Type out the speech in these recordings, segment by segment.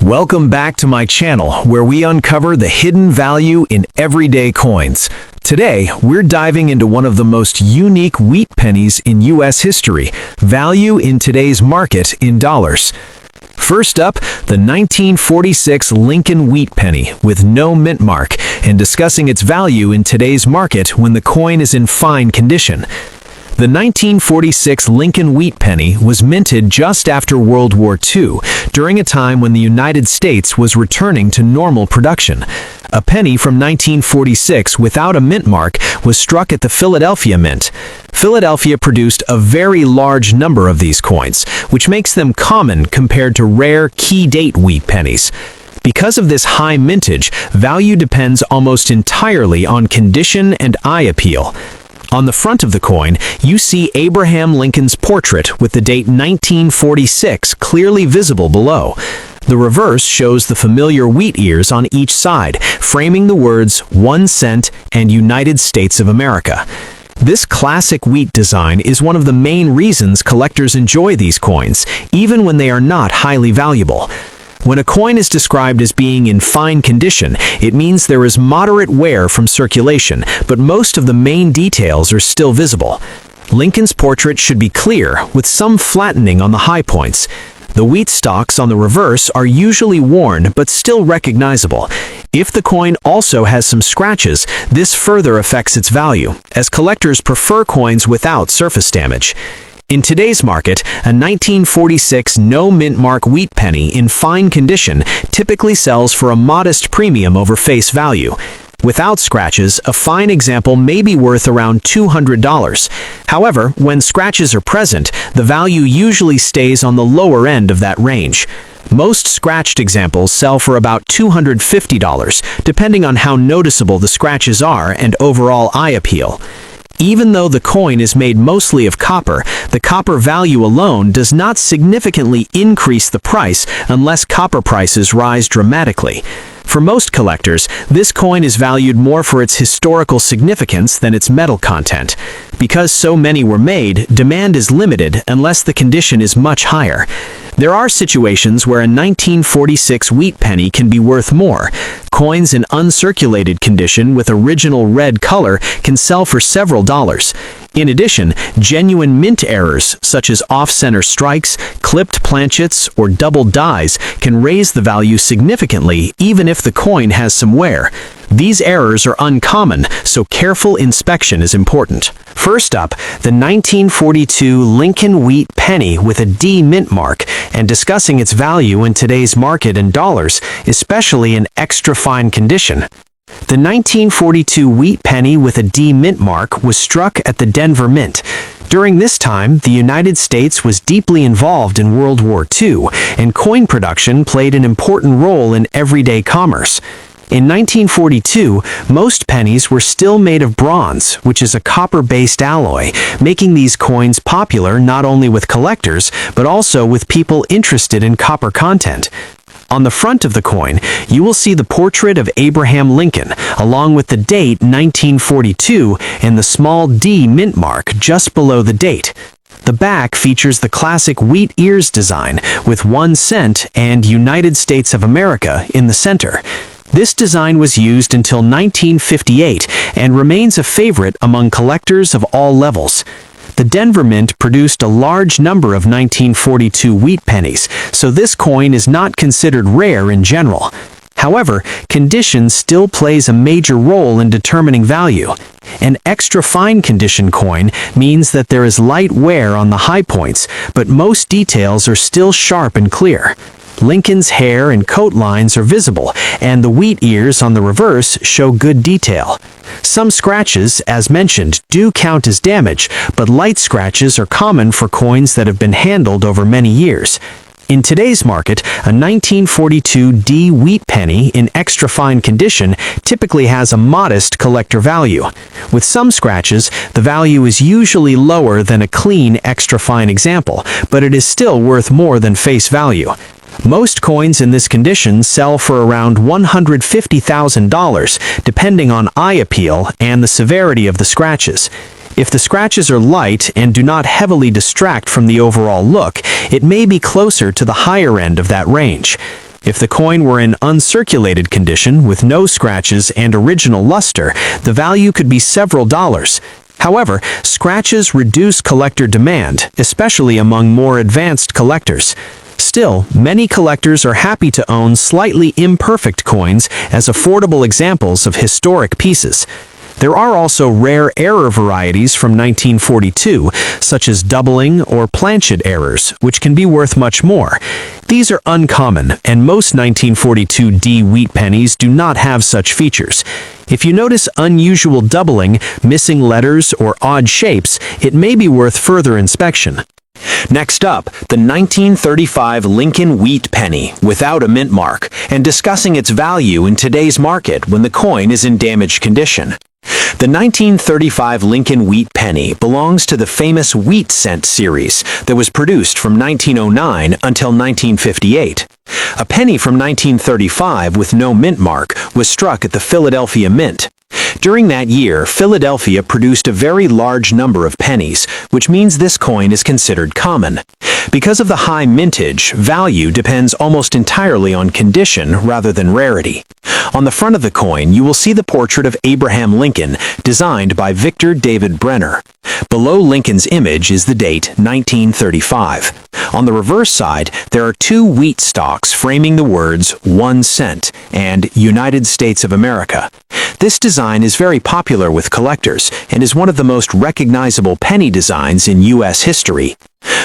Welcome back to my channel, where we uncover the hidden value in everyday coins. Today, we're diving into one of the most unique wheat pennies in U.S. history, value in today's market in dollars. First up, the 1946 Lincoln wheat penny with no mint mark, and discussing its value in today's market when the coin is in fine condition. The 1946 Lincoln wheat penny was minted just after World War II, during a time when the United States was returning to normal production. A penny from 1946 without a mint mark was struck at the Philadelphia Mint. Philadelphia produced a very large number of these coins, which makes them common compared to rare key-date wheat pennies. Because of this high mintage, value depends almost entirely on condition and eye appeal. On the front of the coin, you see Abraham Lincoln's portrait with the date 1946 clearly visible below. The reverse shows the familiar wheat ears on each side, framing the words 1 cent and United States of America. This classic wheat design is one of the main reasons collectors enjoy these coins, even when they are not highly valuable. When a coin is described as being in fine condition, it means there is moderate wear from circulation, but most of the main details are still visible. Lincoln's portrait should be clear, with some flattening on the high points. The wheat stalks on the reverse are usually worn but still recognizable. If the coin also has some scratches, this further affects its value, as collectors prefer coins without surface damage. In today's market, a 1946 no-mint mark wheat penny in fine condition typically sells for a modest premium over face value. Without scratches, a fine example may be worth around $200. However, when scratches are present, the value usually stays on the lower end of that range. Most scratched examples sell for about $250, depending on how noticeable the scratches are and overall eye appeal. Even though the coin is made mostly of copper, the copper value alone does not significantly increase the price unless copper prices rise dramatically. For most collectors, this coin is valued more for its historical significance than its metal content. Because so many were made, demand is limited unless the condition is much higher. There are situations where a 1946 wheat penny can be worth more. Coins in uncirculated condition with original red color can sell for several dollars. In addition, genuine mint errors, such as off-center strikes, clipped planchets, or double dies, can raise the value significantly even if the coin has some wear. These errors are uncommon, so careful inspection is important. First up, the 1942 Lincoln wheat penny with a D mint mark, and discussing its value in today's market in dollars, especially in extra fine condition. The 1942 wheat penny with a D mint mark was struck at the Denver Mint. During this time, the United States was deeply involved in World War II, and coin production played an important role in everyday commerce. In 1942, most pennies were still made of bronze, which is a copper-based alloy, making these coins popular not only with collectors, but also with people interested in copper content. On the front of the coin, you will see the portrait of Abraham Lincoln, along with the date 1942 and the small D mint mark just below the date. The back features the classic wheat ears design, with 1 cent and United States of America in the center. This design was used until 1958 and remains a favorite among collectors of all levels. The Denver Mint produced a large number of 1942 wheat pennies, so this coin is not considered rare in general. However, condition still plays a major role in determining value. An extra fine condition coin means that there is light wear on the high points, but most details are still sharp and clear. Lincoln's hair and coat lines are visible, and the wheat ears on the reverse show good detail. Some scratches, as mentioned, do count as damage, but light scratches are common for coins that have been handled over many years. In today's market, a 1942 D wheat penny in extra fine condition typically has a modest collector value. With some scratches, the value is usually lower than a clean extra fine example, but it is still worth more than face value. Most coins in this condition sell for around $150,000, depending on eye appeal and the severity of the scratches. If the scratches are light and do not heavily distract from the overall look, it may be closer to the higher end of that range. If the coin were in uncirculated condition with no scratches and original luster, the value could be several dollars. However, scratches reduce collector demand, especially among more advanced collectors. Still, many collectors are happy to own slightly imperfect coins as affordable examples of historic pieces. There are also rare error varieties from 1942, such as doubling or planchet errors, which can be worth much more. These are uncommon, and most 1942D wheat pennies do not have such features. If you notice unusual doubling, missing letters, or odd shapes, it may be worth further inspection. Next up, the 1935 Lincoln Wheat Penny without a mint mark, and discussing its value in today's market when the coin is in damaged condition. The 1935 Lincoln Wheat Penny belongs to the famous Wheat Cent series that was produced from 1909 until 1958. A penny from 1935 with no mint mark was struck at the Philadelphia Mint. During that year, Philadelphia produced a very large number of pennies, which means this coin is considered common. Because of the high mintage, value depends almost entirely on condition rather than rarity. On the front of the coin, you will see the portrait of Abraham Lincoln, designed by Victor David Brenner. Below Lincoln's image is the date 1935. On the reverse side, there are two wheat stalks framing the words 1 cent and United States of America. This design is very popular with collectors and is one of the most recognizable penny designs in U.S. history.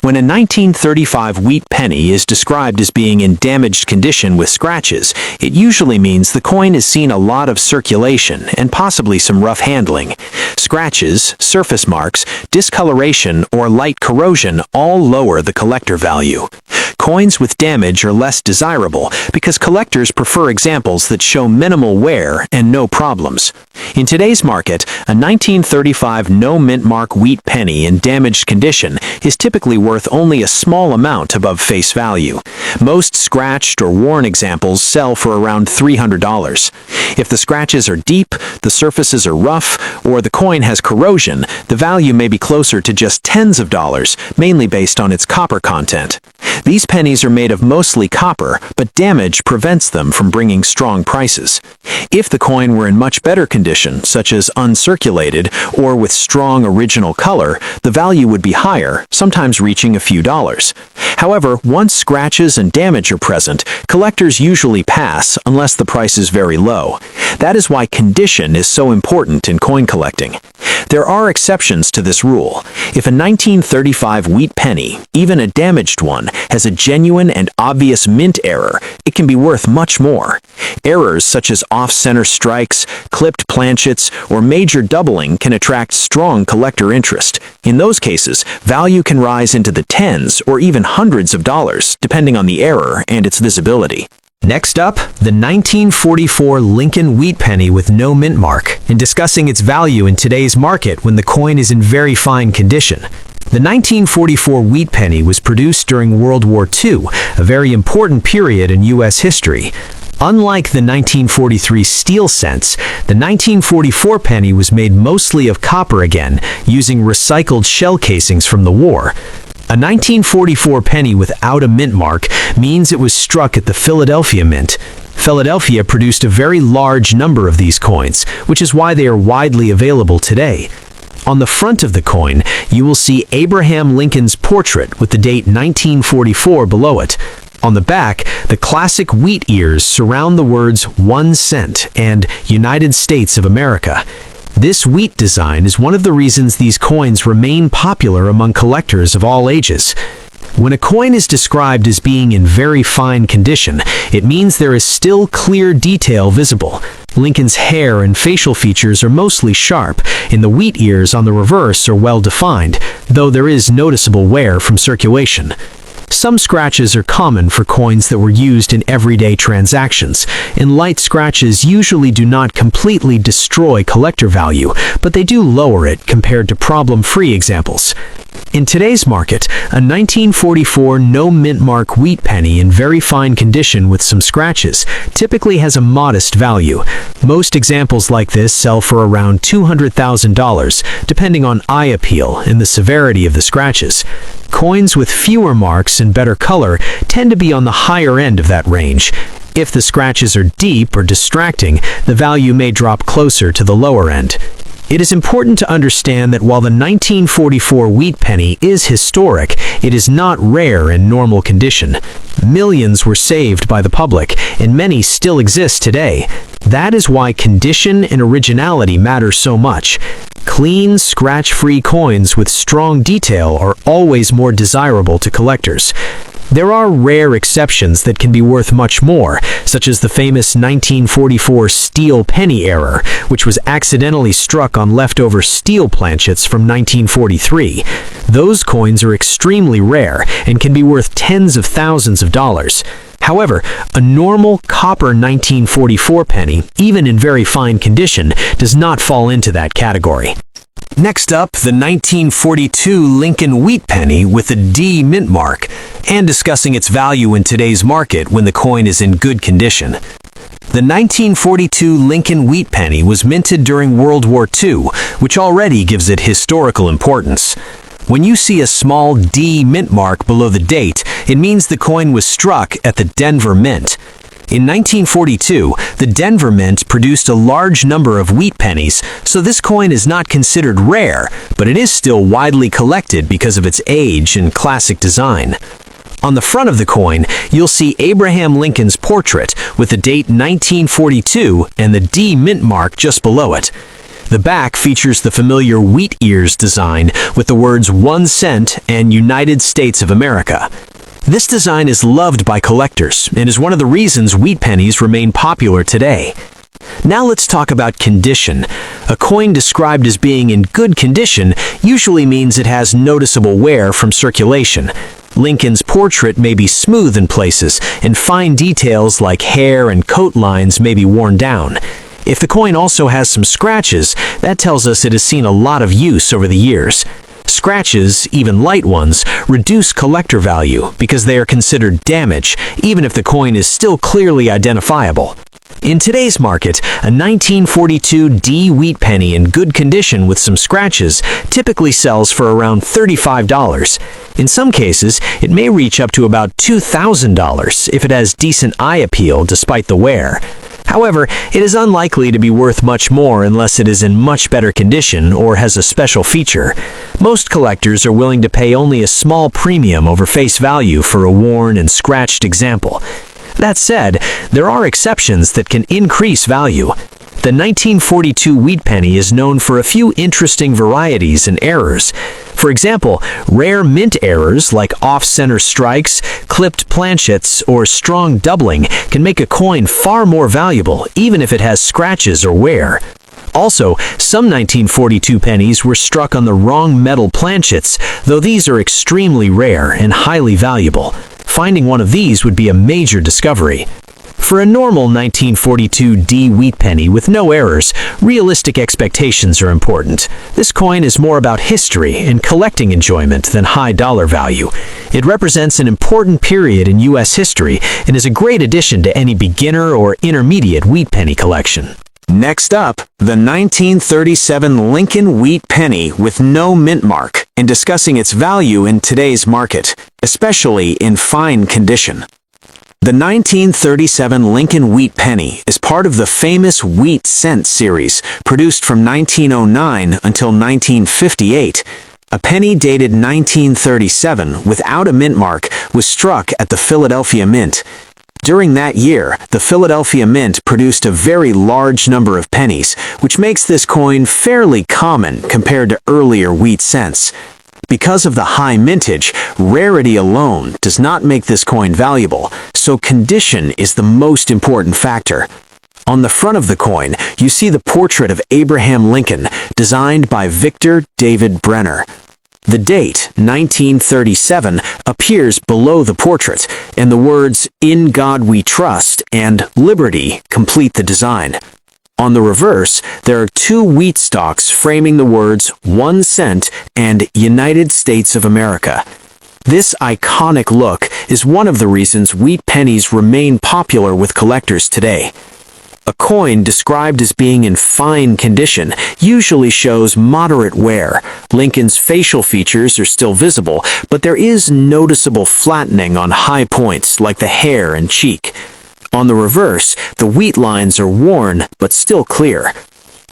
When a 1935 wheat penny is described as being in damaged condition with scratches, it usually means the coin has seen a lot of circulation and possibly some rough handling. Scratches, surface marks, discoloration, or light corrosion all lower the collector value. Coins with damage are less desirable because collectors prefer examples that show minimal wear and no problems. In today's market, a 1935 no mint mark wheat penny in damaged condition is typically worth only a small amount above face value. Most scratched or worn examples sell for around $300. If the scratches are deep, the surfaces are rough, or the coin has corrosion, the value may be closer to just tens of dollars, mainly based on its copper content. These pennies are made of mostly copper, but damage prevents them from bringing strong prices. If the coin were in much better condition, such as uncirculated or with strong original color, the value would be higher, sometimes reaching a few dollars. However, once scratches and damage are present, collectors usually pass unless the price is very low. That is why condition is so important in coin collecting. There are exceptions to this rule. If a 1935 wheat penny, even a damaged one, has a genuine and obvious mint error, it can be worth much more. Errors such as off-center strikes, clipped planchets, or major doubling can attract strong collector interest. In those cases, value can rise into the tens or even hundreds of dollars, depending on the error and its visibility. Next up, the 1944 Lincoln Wheat Penny with no mint mark, and discussing its value in today's market when the coin is in very fine condition. The 1944 wheat penny was produced during World War II, a very important period in U.S. history. Unlike the 1943 steel cents, the 1944 penny was made mostly of copper again, using recycled shell casings from the war. A 1944 penny without a mint mark means it was struck at the Philadelphia Mint. Philadelphia produced a very large number of these coins, which is why they are widely available today. On the front of the coin, you will see Abraham Lincoln's portrait with the date 1944 below it. On the back, the classic wheat ears surround the words 1 cent and United States of America. This wheat design is one of the reasons these coins remain popular among collectors of all ages. When a coin is described as being in very fine condition, it means there is still clear detail visible. Lincoln's hair and facial features are mostly sharp, and the wheat ears on the reverse are well defined, though there is noticeable wear from circulation. Some scratches are common for coins that were used in everyday transactions, and light scratches usually do not completely destroy collector value, but they do lower it compared to problem-free examples. In today's market, a 1944 no-mint mark wheat penny in very fine condition with some scratches typically has a modest value. Most examples like this sell for around $200,000, depending on eye appeal and the severity of the scratches. Coins with fewer marks and better color tend to be on the higher end of that range. If the scratches are deep or distracting, the value may drop closer to the lower end. It is important to understand that while the 1944 wheat penny is historic, it is not rare in normal condition. Millions were saved by the public, and many still exist today. That is why condition and originality matter so much. Clean, scratch-free coins with strong detail are always more desirable to collectors. There are rare exceptions that can be worth much more, such as the famous 1944 steel penny error, which was accidentally struck on leftover steel planchets from 1943. Those coins are extremely rare and can be worth tens of thousands of dollars. However, a normal copper 1944 penny, even in very fine condition, does not fall into that category. Next up, the 1942 Lincoln wheat penny with a D mint mark, and discussing its value in today's market when the coin is in good condition. The 1942 Lincoln wheat penny was minted during World War II, which already gives it historical importance. When you see a small D mint mark below the date, it means the coin was struck at the Denver Mint. In 1942, the Denver Mint produced a large number of wheat pennies, so this coin is not considered rare, but it is still widely collected because of its age and classic design. On the front of the coin, you'll see Abraham Lincoln's portrait with the date 1942 and the D mint mark just below it. The back features the familiar wheat ears design with the words 1 cent and United States of America. This design is loved by collectors and is one of the reasons wheat pennies remain popular today. Now let's talk about condition. A coin described as being in good condition usually means it has noticeable wear from circulation. Lincoln's portrait may be smooth in places, and fine details like hair and coat lines may be worn down. If the coin also has some scratches, that tells us it has seen a lot of use over the years. Scratches, even light ones, reduce collector value because they are considered damage, even if the coin is still clearly identifiable. In today's market, a 1942 D wheat penny in good condition with some scratches typically sells for around $35. In some cases, it may reach up to about $2,000 if it has decent eye appeal despite the wear. However, it is unlikely to be worth much more unless it is in much better condition or has a special feature. Most collectors are willing to pay only a small premium over face value for a worn and scratched example. That said, there are exceptions that can increase value. The 1942 wheat penny is known for a few interesting varieties and errors. For example, rare mint errors like off-center strikes, clipped planchets, or strong doubling can make a coin far more valuable even if it has scratches or wear. Also, some 1942 pennies were struck on the wrong metal planchets, though these are extremely rare and highly valuable. Finding one of these would be a major discovery. For a normal 1942 D wheat penny with no errors, realistic expectations are important. This coin is more about history and collecting enjoyment than high dollar value. It represents an important period in U.S. history and is a great addition to any beginner or intermediate wheat penny collection. Next up, the 1937 Lincoln wheat penny with no mint mark, and discussing its value in today's market, especially in fine condition. The 1937 Lincoln wheat penny is part of the famous wheat cent series, produced from 1909 until 1958. A penny dated 1937 without a mint mark was struck at the Philadelphia Mint. During that year, the Philadelphia Mint produced a very large number of pennies, which makes this coin fairly common compared to earlier wheat cents. Because of the high mintage, rarity alone does not make this coin valuable, so condition is the most important factor. On the front of the coin, you see the portrait of Abraham Lincoln, designed by Victor David Brenner. The date, 1937, appears below the portrait, and the words, "In God We Trust" and "Liberty" complete the design. On the reverse, there are two wheat stalks framing the words 1 cent and United States of America. This iconic look is one of the reasons wheat pennies remain popular with collectors today. A coin described as being in fine condition usually shows moderate wear. Lincoln's facial features are still visible, but there is noticeable flattening on high points like the hair and cheek. On the reverse, the wheat lines are worn but still clear.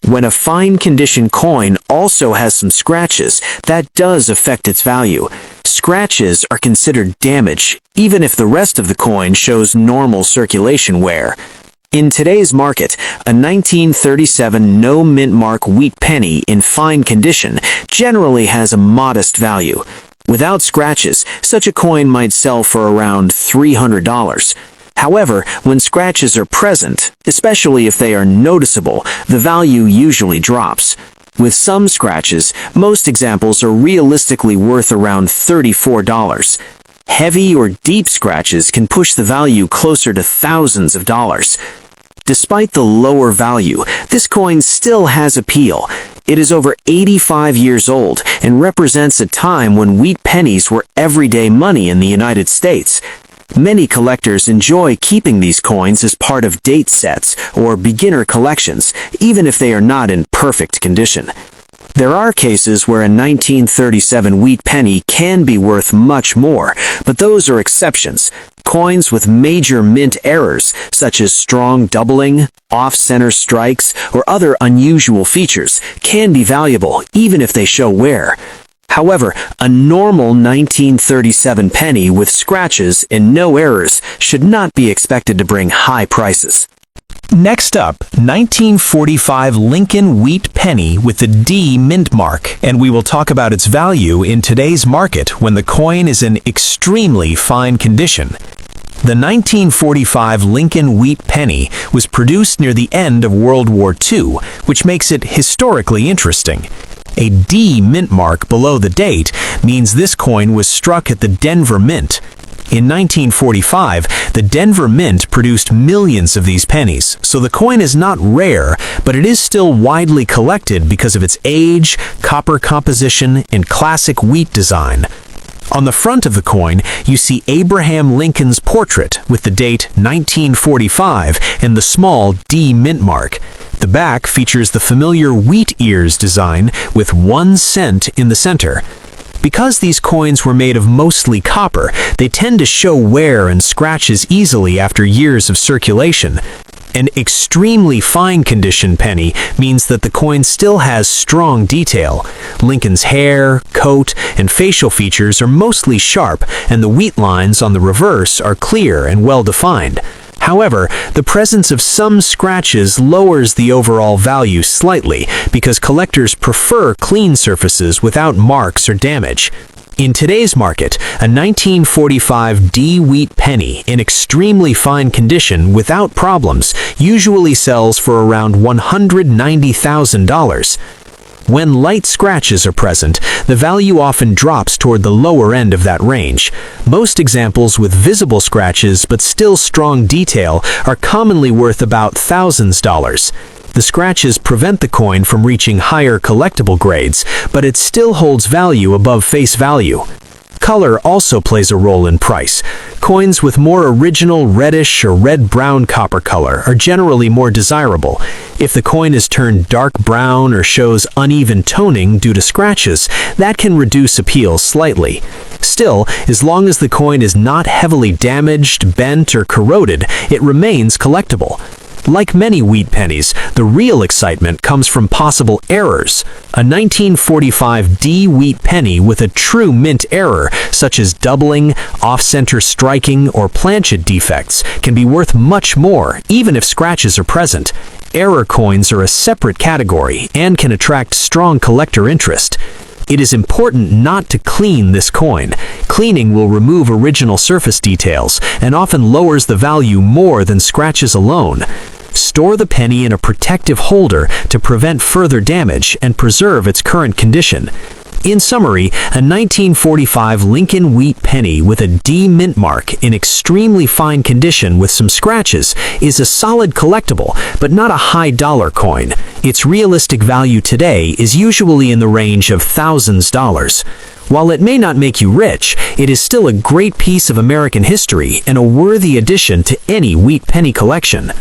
When a fine condition coin also has some scratches, that does affect its value. Scratches are considered damage, even if the rest of the coin shows normal circulation wear. In today's market, a 1937 no mint mark wheat penny in fine condition generally has a modest value. Without scratches, such a coin might sell for around $300. However, when scratches are present, especially if they are noticeable, the value usually drops. With some scratches, most examples are realistically worth around $34. Heavy or deep scratches can push the value closer to thousands of dollars. Despite the lower value, this coin still has appeal. It is over 85 years old and represents a time when wheat pennies were everyday money in the United States. Many collectors enjoy keeping these coins as part of date sets or beginner collections, even if they are not in perfect condition. There are cases where a 1937 wheat penny can be worth much more, but those are exceptions. Coins with major mint errors, such as strong doubling, off-center strikes, or other unusual features, can be valuable even if they show wear. However, a normal 1937 penny with scratches and no errors should not be expected to bring high prices. Next up, 1945 Lincoln wheat penny with the D mint mark, and we will talk about its value in today's market when the coin is in extremely fine condition. The 1945 Lincoln wheat penny was produced near the end of World War II, which makes it historically interesting. A D mint mark below the date means this coin was struck at the Denver Mint. In 1945, the Denver Mint produced millions of these pennies, so the coin is not rare, but it is still widely collected because of its age, copper composition, and classic wheat design. On the front of the coin, you see Abraham Lincoln's portrait with the date 1945 and the small D mint mark. The back features the familiar wheat ears design with 1 cent in the center. Because these coins were made of mostly copper, they tend to show wear and scratches easily after years of circulation. An extremely fine condition penny means that the coin still has strong detail. Lincoln's hair, coat, and facial features are mostly sharp, and the wheat lines on the reverse are clear and well-defined. However, the presence of some scratches lowers the overall value slightly because collectors prefer clean surfaces without marks or damage. In today's market, a 1945 D wheat penny in extremely fine condition without problems usually sells for around $190,000. When light scratches are present, the value often drops toward the lower end of that range. Most examples with visible scratches but still strong detail are commonly worth about thousands of dollars. The scratches prevent the coin from reaching higher collectible grades, but it still holds value above face value. Color also plays a role in price. Coins with more original reddish or red-brown copper color are generally more desirable. If the coin is turned dark brown or shows uneven toning due to scratches, that can reduce appeal slightly. Still, as long as the coin is not heavily damaged, bent, or corroded, it remains collectible. Like many wheat pennies, the real excitement comes from possible errors. A 1945 D wheat penny with a true mint error, such as doubling, off-center striking, or planchet defects, can be worth much more, even if scratches are present. Error coins are a separate category and can attract strong collector interest. It is important not to clean this coin. Cleaning will remove original surface details and often lowers the value more than scratches alone. Store the penny in a protective holder to prevent further damage and preserve its current condition. In summary, a 1945 Lincoln wheat penny with a D mint mark in extremely fine condition with some scratches is a solid collectible, but not a high dollar coin. Its realistic value today is usually in the range of thousands of dollars. While it may not make you rich, it is still a great piece of American history and a worthy addition to any wheat penny collection.